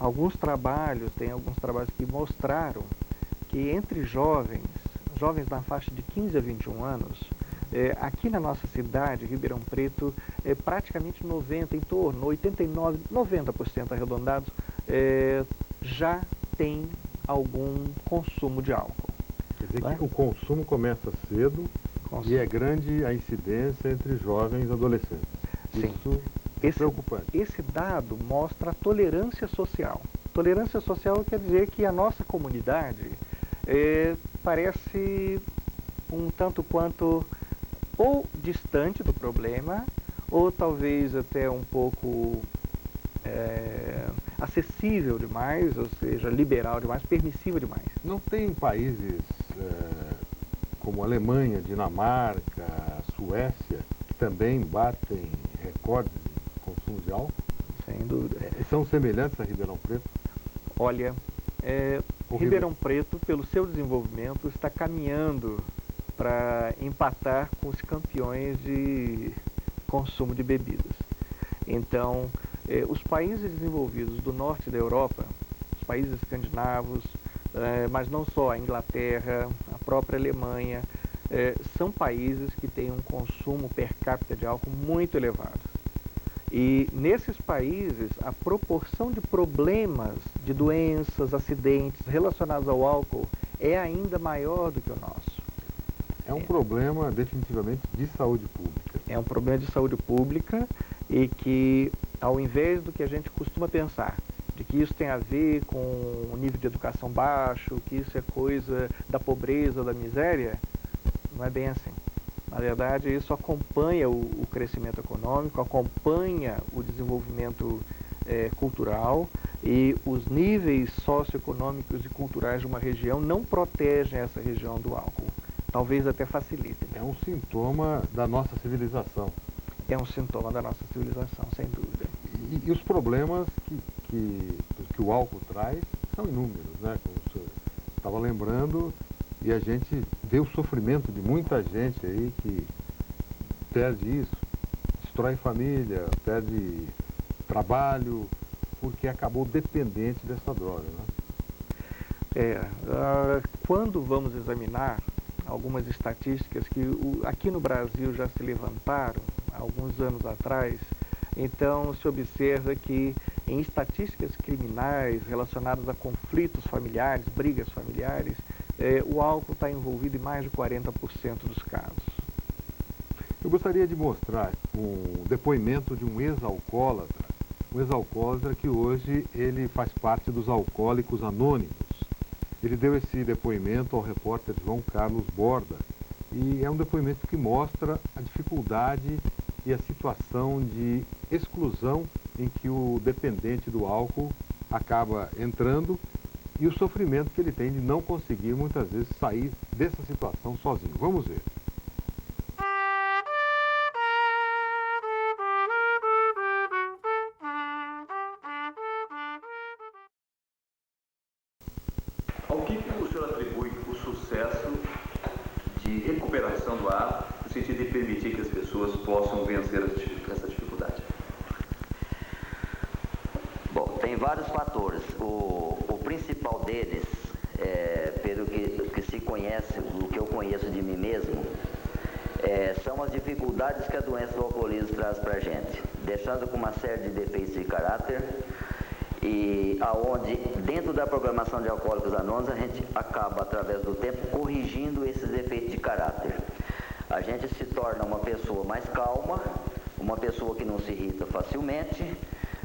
alguns trabalhos que mostraram que entre jovens na faixa de 15 a 21 anos, aqui na nossa cidade, Ribeirão Preto, praticamente 90, em torno, 89, 90% arredondados, já tem algum consumo de álcool. Quer dizer que o consumo começa cedo e é grande a incidência entre jovens e adolescentes. Sim. Isso é preocupante. Esse dado mostra a tolerância social. Tolerância social quer dizer que a nossa comunidade parece um tanto quanto ou distante do problema, ou talvez até um pouco acessível demais, ou seja, liberal demais, permissiva demais. Não tem países como Alemanha, Dinamarca, Suécia, que também batem recordes de consumo de álcool? Sem dúvida. São semelhantes a Ribeirão Preto? Olha, Ribeirão Preto, pelo seu desenvolvimento, está caminhando para empatar com os campeões de consumo de bebidas. Então, os países desenvolvidos do norte da Europa, os países escandinavos, mas não só, a Inglaterra, a própria Alemanha, são países que têm um consumo per capita de álcool muito elevado. E nesses países, a proporção de problemas, de doenças, acidentes relacionados ao álcool é ainda maior do que o nosso. É um problema definitivamente de saúde pública. É um problema de saúde pública e que, ao invés do que a gente costuma pensar, de que isso tem a ver com o nível de educação baixo, que isso é coisa da pobreza, da miséria, não é bem assim. Na verdade, isso acompanha o crescimento econômico, acompanha o desenvolvimento cultural, e os níveis socioeconômicos e culturais de uma região não protegem essa região do álcool. Talvez até facilitem. É um sintoma da nossa civilização. É um sintoma da nossa civilização, sem dúvida. E os problemas que o álcool traz são inúmeros, né? Como o senhor estava lembrando, e a gente vê o sofrimento de muita gente aí que perde isso, destrói família, perde trabalho, porque acabou dependente dessa droga, né? Quando vamos examinar algumas estatísticas que aqui no Brasil já se levantaram há alguns anos atrás, então se observa que em estatísticas criminais relacionadas a conflitos familiares, brigas familiares, o álcool está envolvido em mais de 40% dos casos. Eu gostaria de mostrar um depoimento de um ex-alcoólatra que hoje ele faz parte dos Alcoólicos Anônimos. Ele deu esse depoimento ao repórter João Carlos Borda, e é um depoimento que mostra a dificuldade e a situação de exclusão em que o dependente do álcool acaba entrando e o sofrimento que ele tem de não conseguir muitas vezes sair dessa situação sozinho. Vamos ver. Ao que o senhor atribui o sucesso de recuperação do hábito, no sentido de permitir que as pessoas possam vencer essa dificuldade? Bom, tem vários fatores. O principal deles, pelo que se conhece, o que eu conheço de mim mesmo, são as dificuldades que a doença do alcoolismo traz para a gente, deixando com uma série de defeitos de caráter, e aonde dentro da programação de Alcoólicos Anônimos a gente acaba através do tempo corrigindo esses defeitos de caráter. A gente se torna uma pessoa mais calma, uma pessoa que não se irrita facilmente,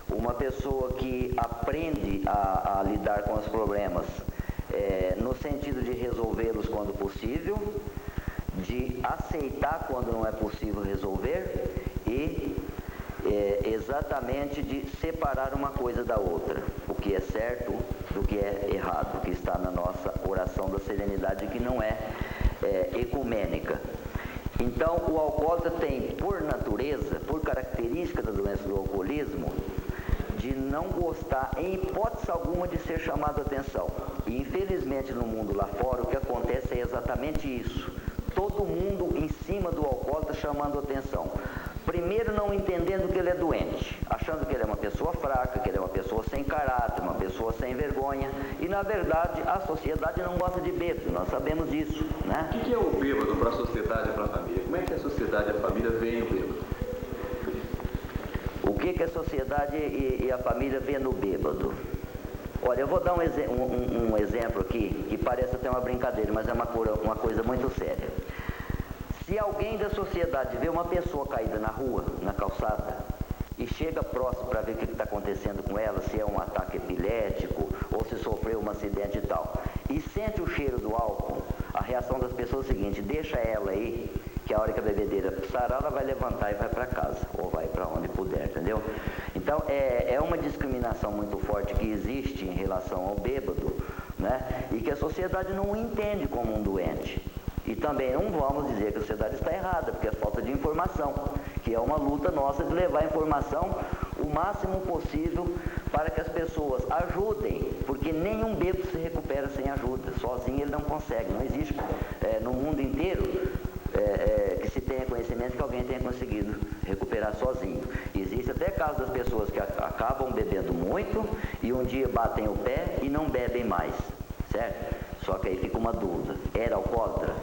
uma pessoa que aprende a lidar com os problemas no sentido de resolvê-los quando possível, de aceitar quando não é possível resolver e exatamente de separar uma coisa da outra, o que é certo do que é errado, que está na nossa oração da serenidade, que não é ecumênica. Então, o alcoólatra tem, por natureza, por característica da doença do alcoolismo, de não gostar, em hipótese alguma, de ser chamado a atenção. E, infelizmente, no mundo lá fora, o que acontece é exatamente isso. Todo mundo em cima do alcoólatra chamando a atenção. Primeiro, não entendendo que ele é doente, achando que ele é uma pessoa fraca, que ele é uma pessoa sem caráter, uma pessoa sem vergonha. E, na verdade, a sociedade não gosta de bêbado, nós sabemos disso, né? O que é o bêbado para a sociedade e para a família? Como é que a sociedade e a família veem o bêbado? O que a sociedade e a família vê no bêbado? Olha, eu vou dar um exemplo aqui, que parece até uma brincadeira, mas é uma coisa muito séria. Se alguém da sociedade vê uma pessoa caída na rua, na calçada, e chega próximo para ver o que está acontecendo com ela, se é um ataque epilético ou se sofreu um acidente e tal, e sente o cheiro do álcool, a reação das pessoas é a seguinte: deixa ela aí, que a hora que a bebedeira sarar, ela vai levantar e vai para casa, ou vai para onde puder, entendeu? Então, é uma discriminação muito forte que existe em relação ao bêbado, né? E que a sociedade não entende como um doente. E também não vamos dizer que a sociedade está errada, porque é falta de informação, que é uma luta nossa de levar a informação o máximo possível para que as pessoas ajudem, porque nenhum bêbado se recupera sem ajuda, sozinho ele não consegue, não existe no mundo inteiro que se tenha conhecimento que alguém tenha conseguido recuperar sozinho. Existe até casos das pessoas que acabam bebendo muito e um dia batem o pé e não bebem mais, certo? Só que aí fica uma dúvida: era alcoólatra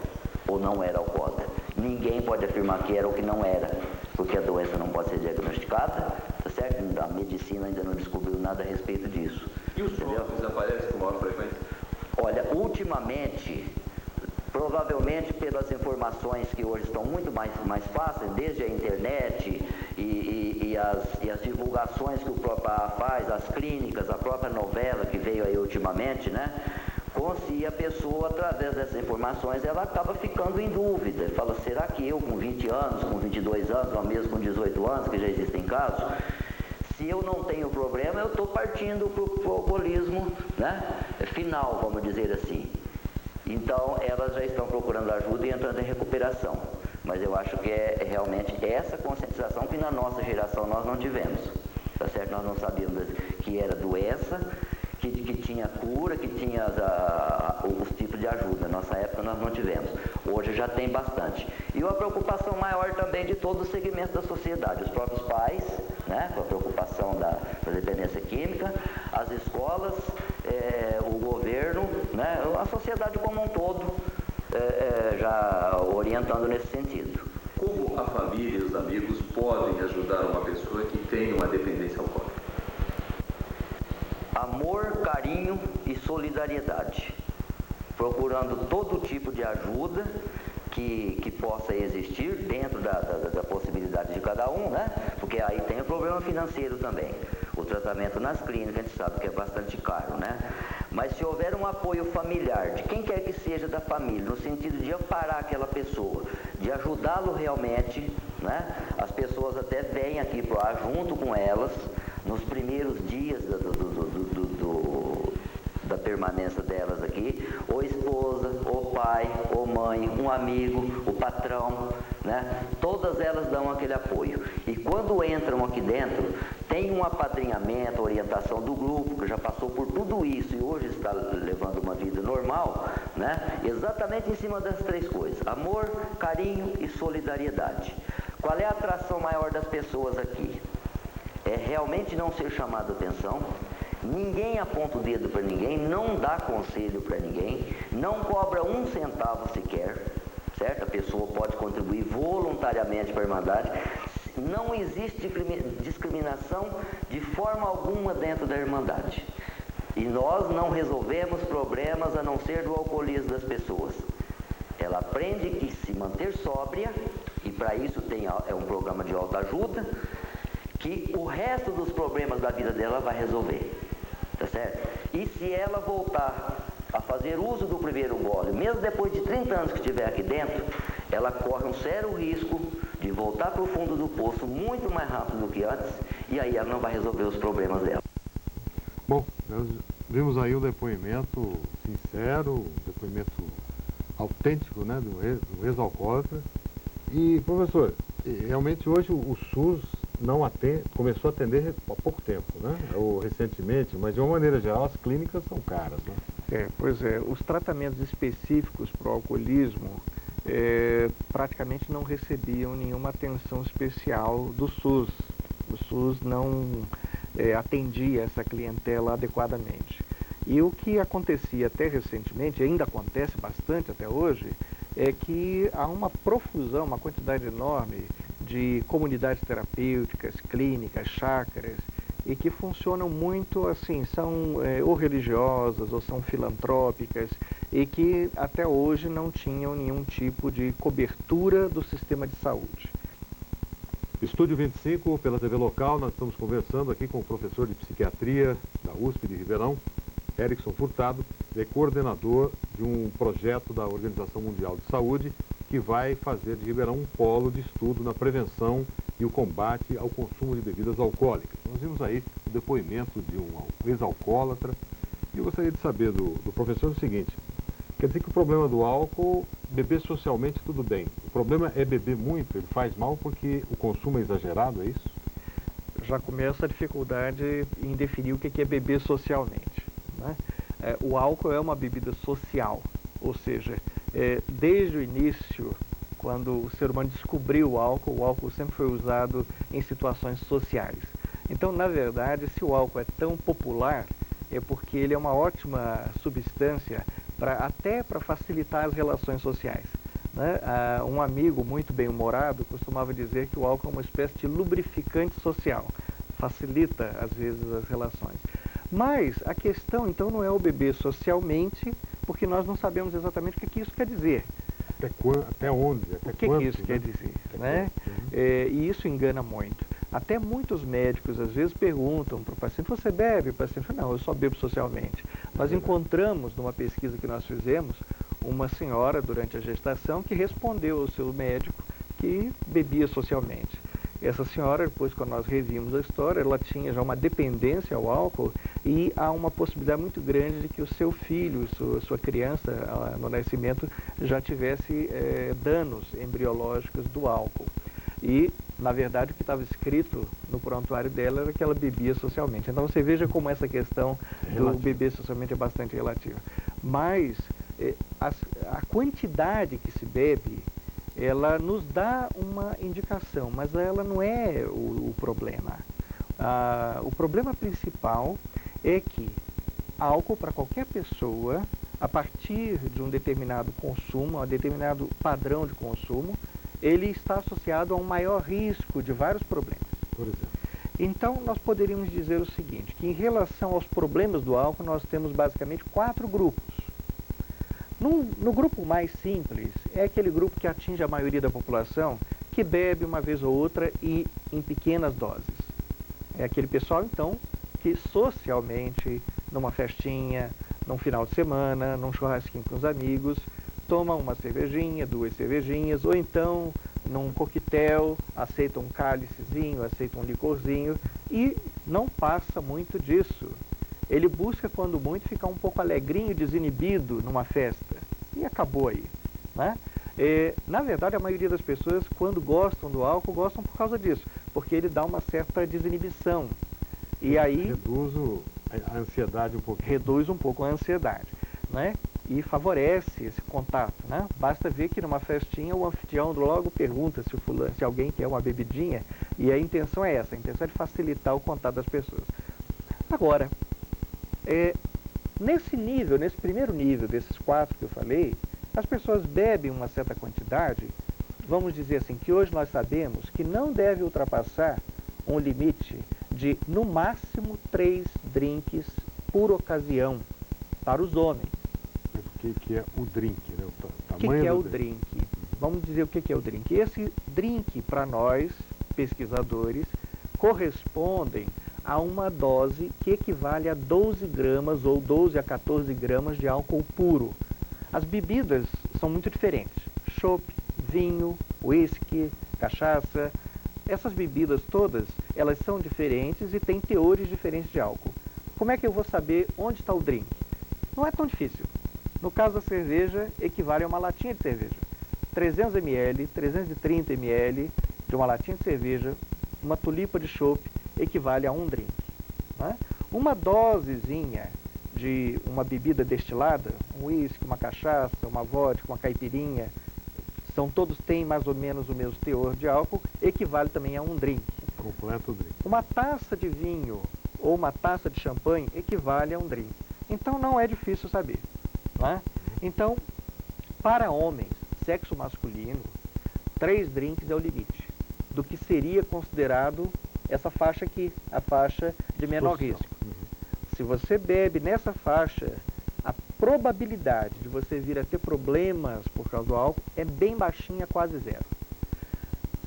ou não era alcoólatra? Ninguém pode afirmar que era ou que não era, porque a doença não pode ser diagnosticada, tá certo? A medicina ainda não descobriu nada a respeito disso. E os jovens aparecem com maior frequência? Olha, ultimamente, provavelmente pelas informações que hoje estão muito mais fáceis, desde a internet e as divulgações que o próprio AA faz, as clínicas, a própria novela que veio aí ultimamente, né? Se a pessoa, através dessas informações, ela acaba ficando em dúvida. Fala: será que eu com 20 anos, com 22 anos, ou mesmo com 18 anos, que já existem casos, se eu não tenho problema, eu estou partindo para o alcoolismo, né, final, vamos dizer assim. Então, elas já estão procurando ajuda e entrando em recuperação. Mas eu acho que é realmente essa conscientização que na nossa geração nós não tivemos. Tá certo? Nós não sabíamos que era doença, que tinha cura, que tinha os tipos de ajuda. Na nossa época nós não tivemos. Hoje já tem bastante. E uma preocupação maior também de todos os segmentos da sociedade. Os próprios pais, né, com a preocupação da dependência química, as escolas, o governo, né, a sociedade como um todo, já orientando nesse sentido. Como a família e os amigos podem ajudar uma pessoa que tem uma dependência alcoólica? Amor, carinho e solidariedade, procurando todo tipo de ajuda que possa existir dentro da possibilidade de cada um, né? Porque aí tem o problema financeiro também. O tratamento nas clínicas a gente sabe que é bastante caro, né? Mas se houver um apoio familiar, de quem quer que seja da família, no sentido de amparar aquela pessoa, de ajudá-lo realmente, né? As pessoas até vêm aqui para lá junto com elas, nos primeiros dias da permanência delas aqui, ou esposa, ou pai, ou mãe, um amigo, o patrão, né? Todas elas dão aquele apoio. E quando entram aqui dentro, tem um apadrinhamento, orientação do grupo, que já passou por tudo isso e hoje está levando uma vida normal, né? Exatamente em cima das três coisas: amor, carinho e solidariedade. Qual é a atração maior das pessoas aqui? É realmente não ser chamado a atenção. Ninguém aponta o dedo para ninguém, não dá conselho para ninguém, não cobra um centavo sequer, certo? A pessoa pode contribuir voluntariamente para a Irmandade. Não existe discriminação de forma alguma dentro da Irmandade. E nós não resolvemos problemas a não ser do alcoolismo das pessoas. Ela aprende que se manter sóbria, e para isso é um programa de autoajuda, que o resto dos problemas da vida dela vai resolver, tá certo? E se ela voltar a fazer uso do primeiro gole, mesmo depois de 30 anos que estiver aqui dentro, ela corre um sério risco de voltar para o fundo do poço muito mais rápido do que antes, e aí ela não vai resolver os problemas dela. Bom, nós vimos aí um depoimento sincero, um depoimento autêntico, né, do ex-alcoólatra. E, professor, realmente hoje o SUS não atende, começou a atender há pouco tempo, né? Ou recentemente, mas de uma maneira geral as clínicas são caras, né? Pois é, os tratamentos específicos para o alcoolismo praticamente não recebiam nenhuma atenção especial do SUS. O SUS não atendia essa clientela adequadamente. E o que acontecia até recentemente, ainda acontece bastante até hoje, é que há uma profusão, uma quantidade enorme de comunidades terapêuticas, clínicas, chácaras, e que funcionam muito assim, são ou religiosas ou são filantrópicas, e que até hoje não tinham nenhum tipo de cobertura do sistema de saúde. Estúdio 25, pela TV Local, nós estamos conversando aqui com o professor de psiquiatria da USP de Ribeirão, Erickson Furtado, é coordenador de um projeto da Organização Mundial de Saúde que vai fazer de Ribeirão um polo de estudo na prevenção e o combate ao consumo de bebidas alcoólicas. Nós vimos aí o depoimento de um ex-alcoólatra e eu gostaria de saber do professor o seguinte: quer dizer que o problema do álcool, beber socialmente tudo bem, o problema é beber muito, ele faz mal porque o consumo é exagerado, é isso? Já começa a dificuldade em definir o que é beber socialmente, né? O álcool é uma bebida social, ou seja, desde o início, quando o ser humano descobriu o álcool sempre foi usado em situações sociais. Então, na verdade, se o álcool é tão popular, é porque ele é uma ótima substância até para facilitar as relações sociais, né? Um amigo muito bem-humorado costumava dizer que o álcool é uma espécie de lubrificante social, facilita às vezes as relações. Mas a questão então não é o beber socialmente, porque nós não sabemos exatamente o que isso quer dizer. Até onde? Até o que quanto, isso quer dizer, né? E isso engana muito. Até muitos médicos às vezes perguntam para o paciente: você bebe? O paciente fala: não, eu só bebo socialmente. Nós encontramos numa pesquisa que nós fizemos uma senhora durante a gestação que respondeu ao seu médico que bebia socialmente. Essa senhora, depois quando nós revimos a história, ela tinha já uma dependência ao álcool e há uma possibilidade muito grande de que o seu filho, sua criança no nascimento já tivesse danos embriológicos do álcool. E, na verdade, o que estava escrito no prontuário dela era que ela bebia socialmente. Então você veja como essa questão do beber socialmente é bastante relativa. Mas a quantidade que se bebe, ela nos dá uma indicação, mas ela não é o problema. O problema principal é que álcool para qualquer pessoa, a partir de um determinado consumo, um determinado padrão de consumo, ele está associado a um maior risco de vários problemas. Por exemplo? Então, nós poderíamos dizer o seguinte, que em relação aos problemas do álcool, nós temos basicamente 4 grupos. No grupo mais simples, é aquele grupo que atinge a maioria da população, que bebe uma vez ou outra e em pequenas doses. É aquele pessoal, então, que socialmente, numa festinha, num final de semana, num churrasquinho com os amigos, toma uma cervejinha, 2 cervejinhas, ou então, num coquetel, aceita um cálicezinho, aceita um licorzinho, e não passa muito disso. Ele busca, quando muito, ficar um pouco alegrinho, desinibido numa festa. E acabou aí, né? Na verdade, a maioria das pessoas, quando gostam do álcool, gostam por causa disso, porque ele dá uma certa desinibição. E aí reduz a ansiedade um pouco. Reduz um pouco a ansiedade, né? E favorece esse contato, né? Basta ver que numa festinha o anfitrião logo pergunta se alguém quer uma bebidinha, e a intenção é essa, a intenção é de facilitar o contato das pessoas. Agora, nesse nível, nesse primeiro nível desses 4 que eu falei, as pessoas bebem uma certa quantidade, vamos dizer assim, que hoje nós sabemos que não deve ultrapassar um limite de, no máximo, 3 drinks por ocasião para os homens. Mas o que é o drink, né? O que é o drink? Vamos dizer o que é o drink. Esse drink, para nós, pesquisadores, correspondem a uma dose que equivale a 12 gramas ou 12 a 14 gramas de álcool puro. As bebidas são muito diferentes. Chopp, vinho, uísque, cachaça. Essas bebidas todas, elas são diferentes e têm teores diferentes de álcool. Como é que eu vou saber onde está o drink? Não é tão difícil. No caso da cerveja, equivale a uma latinha de cerveja. 300 ml, 330 ml de uma latinha de cerveja, uma tulipa de chopp, equivale a um drink, né? Uma dosezinha de uma bebida destilada, um uísque, uma cachaça, uma vodka, uma caipirinha, todos têm mais ou menos o mesmo teor de álcool, equivale também a um drink. Completo drink. Uma taça de vinho ou uma taça de champanhe equivale a um drink. Então não é difícil saber, não é? Então, para homens, sexo masculino, 3 drinks é o limite do que seria considerado essa faixa aqui, a faixa de menor risco. Se você bebe nessa faixa, a probabilidade de você vir a ter problemas por causa do álcool é bem baixinha, quase zero.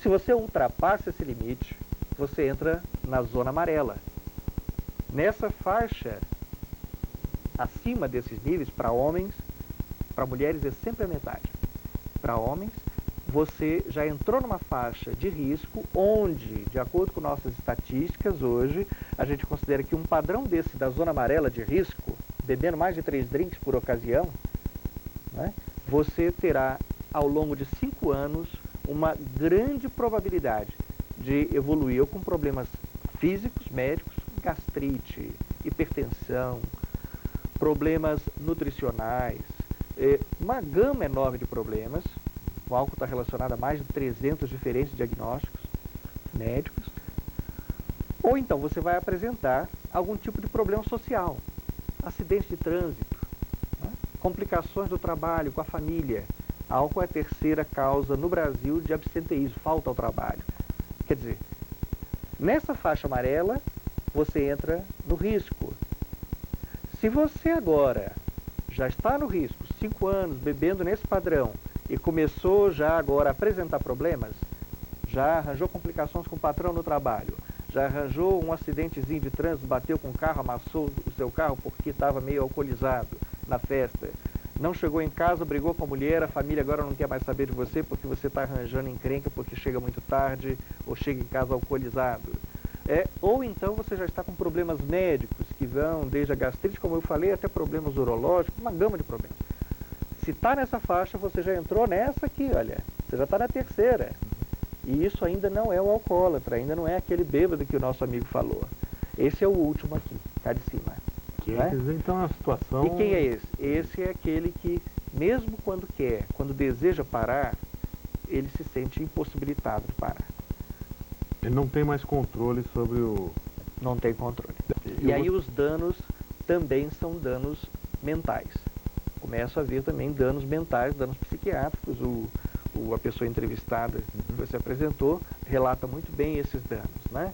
Se você ultrapassa esse limite, você entra na zona amarela. Nessa faixa, acima desses níveis, para homens, para mulheres é sempre a metade. Para homens, você já entrou numa faixa de risco onde, de acordo com nossas estatísticas hoje, a gente considera que um padrão desse da zona amarela de risco, bebendo mais de 3 drinks por ocasião, né, você terá, ao longo de 5 anos, uma grande probabilidade de evoluir ou com problemas físicos, médicos, gastrite, hipertensão, problemas nutricionais, uma gama enorme de problemas. O álcool está relacionado a mais de 300 diferentes diagnósticos médicos. Ou então você vai apresentar algum tipo de problema social, acidente de trânsito, né? Complicações do trabalho, com a família. Álcool é a terceira causa no Brasil de absenteísmo, falta ao trabalho. Quer dizer, nessa faixa amarela, você entra no risco. Se você agora já está no risco, 5 anos, bebendo nesse padrão, e começou já agora a apresentar problemas, já arranjou complicações com o patrão no trabalho, já arranjou um acidentezinho de trânsito, bateu com o carro, amassou o seu carro porque estava meio alcoolizado na festa, não chegou em casa, brigou com a mulher, a família agora não quer mais saber de você porque você está arranjando encrenca porque chega muito tarde ou chega em casa alcoolizado. Ou então você já está com problemas médicos que vão desde a gastrite, como eu falei, até problemas urológicos, uma gama de problemas. Se está nessa faixa, você já entrou nessa aqui, olha, você já está na terceira. E isso ainda não é o alcoólatra, ainda não é aquele bêbado que o nosso amigo falou. Esse é o último aqui, cá de cima. Quer dizer, então, é uma situação... E quem é esse? Esse é aquele que, mesmo quando quer, quando deseja parar, ele se sente impossibilitado de parar. Ele não tem mais controle sobre o... Não tem controle. E aí os danos também são danos mentais. Começa a haver também danos mentais, danos psiquiátricos. A pessoa entrevistada que você apresentou relata muito bem esses danos, né?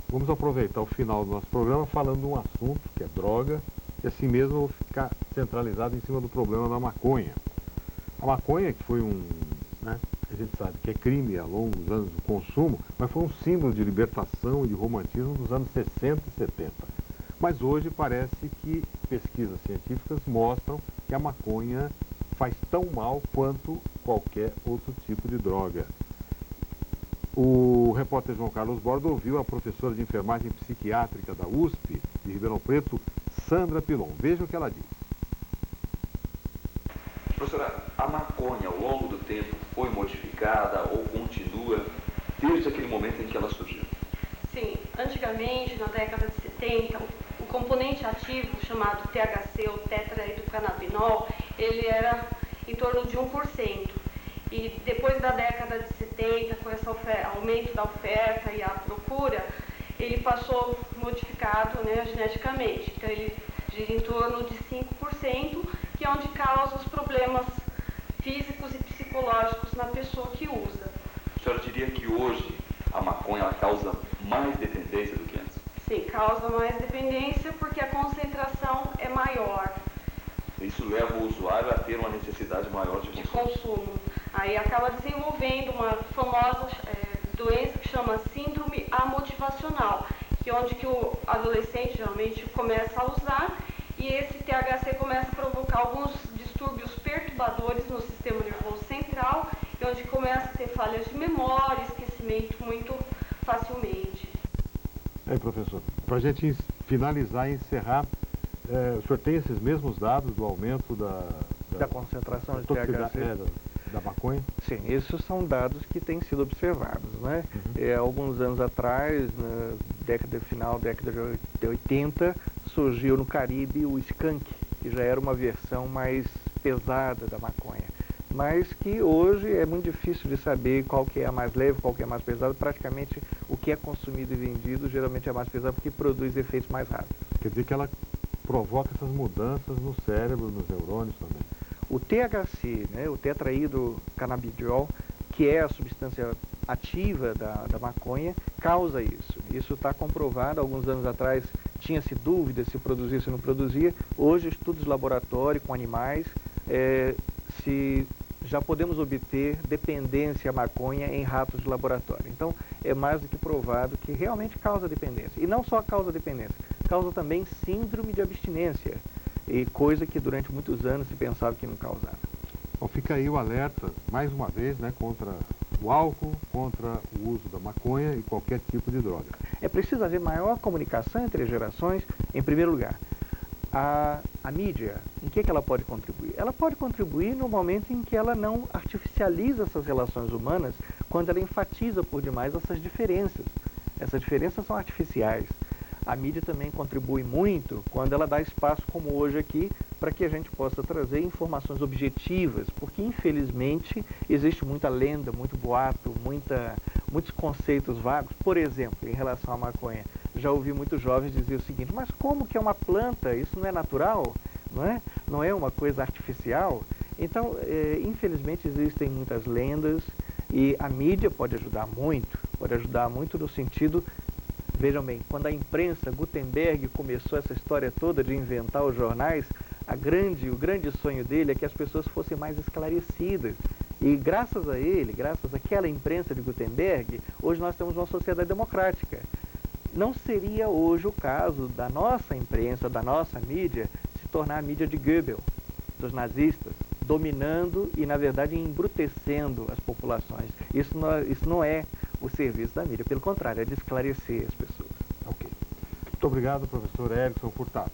Vamos aproveitar o final do nosso programa falando de um assunto que é droga, e assim mesmo eu vou ficar centralizado em cima do problema da maconha. A maconha, que foi né, a gente sabe que é crime ao longo dos anos do consumo, mas foi um símbolo de libertação e de romantismo dos anos 60 e 70. Mas hoje parece que pesquisas científicas mostram que a maconha faz tão mal quanto qualquer outro tipo de droga. O repórter João Carlos Borda ouviu a professora de enfermagem psiquiátrica da USP de Ribeirão Preto, Sandra Pilon. Veja o que ela diz. Professora, a maconha ao longo do tempo foi modificada ou continua desde aquele momento em que ela surgiu? Sim, antigamente, na década de 70, o componente ativo chamado THC, ou tetrahidrocannabinol, ele era em torno de 1%. E depois da década de 70, com esse aumento da oferta e a procura, ele passou modificado, né, geneticamente. Então ele gira em torno de 5%, que é onde causa os problemas físicos e psicológicos na pessoa que usa. A senhora diria que hoje a maconha ela causa mais dependência do que antes? Sim, causa mais dependência porque a concentração é maior. Isso leva o usuário a ter uma necessidade maior de consumo. Aí acaba desenvolvendo uma famosa doença que chama síndrome amotivacional, que é onde que o adolescente geralmente começa a usar e esse THC começa a provocar alguns distúrbios perturbadores no sistema nervoso central, e onde começa a ter falhas de memória, esquecimento muito facilmente. Aí, professor, para a gente finalizar e encerrar, o senhor tem esses mesmos dados do aumento da concentração de toxicidade, THC? Da maconha? Sim, esses são dados que têm sido observados, né? Alguns anos atrás, na final da década de 80, surgiu no Caribe o skunk, que já era uma versão mais pesada da maconha. mas que hoje é muito difícil de saber qual que é a mais leve, qual que é a mais pesada. Praticamente o que é consumido e vendido geralmente é mais pesado porque produz efeitos mais rápidos. Quer dizer que ela provoca essas mudanças no cérebro, nos neurônios também. O THC, né, o tetraidrocanabidiol, que é a substância ativa da maconha, causa isso. Isso está comprovado. Alguns anos atrás tinha-se dúvida se produzia ou se não produzia. Hoje, estudos de laboratório com animais, se já podemos obter dependência à maconha em ratos de laboratório. Então, é mais do que provado que realmente causa dependência. E não só causa dependência, causa também síndrome de abstinência, e coisa que durante muitos anos se pensava que não causava. Bom, fica aí o alerta, mais uma vez, né, contra o álcool, contra o uso da maconha e qualquer tipo de droga. É preciso haver maior comunicação entre as gerações, em primeiro lugar. A mídia, em que ela pode contribuir? Ela pode contribuir no momento em que ela não artificializa essas relações humanas, quando ela enfatiza por demais essas diferenças. Essas diferenças são artificiais. A mídia também contribui muito quando ela dá espaço, como hoje aqui, para que a gente possa trazer informações objetivas, porque infelizmente existe muita lenda, muito boato, muitos conceitos vagos. Por exemplo, em relação à maconha, já ouvi muitos jovens dizer o seguinte: mas como que é uma planta? Isso não é natural? Não é uma coisa artificial? Então, infelizmente existem muitas lendas e a mídia pode ajudar muito no sentido. Vejam bem, quando a imprensa, Gutenberg, começou essa história toda de inventar os jornais, o grande sonho dele é que as pessoas fossem mais esclarecidas. E graças a ele, graças àquela imprensa de Gutenberg, hoje nós temos uma sociedade democrática. Não seria hoje o caso da nossa imprensa, da nossa mídia, se tornar a mídia de Goebbels, dos nazistas, dominando e, na verdade, embrutecendo as populações. Isso não é o serviço da mídia, pelo contrário, é de esclarecer as pessoas. Ok. Muito obrigado, professor Erickson Furtado.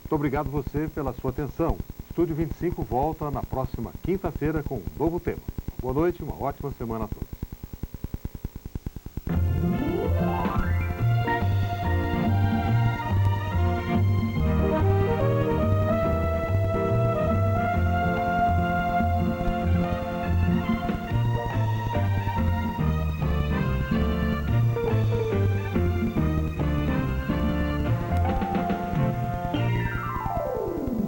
Muito obrigado você pela sua atenção. Estúdio 25 volta na próxima quinta-feira com um novo tema. Boa noite e uma ótima semana a todos.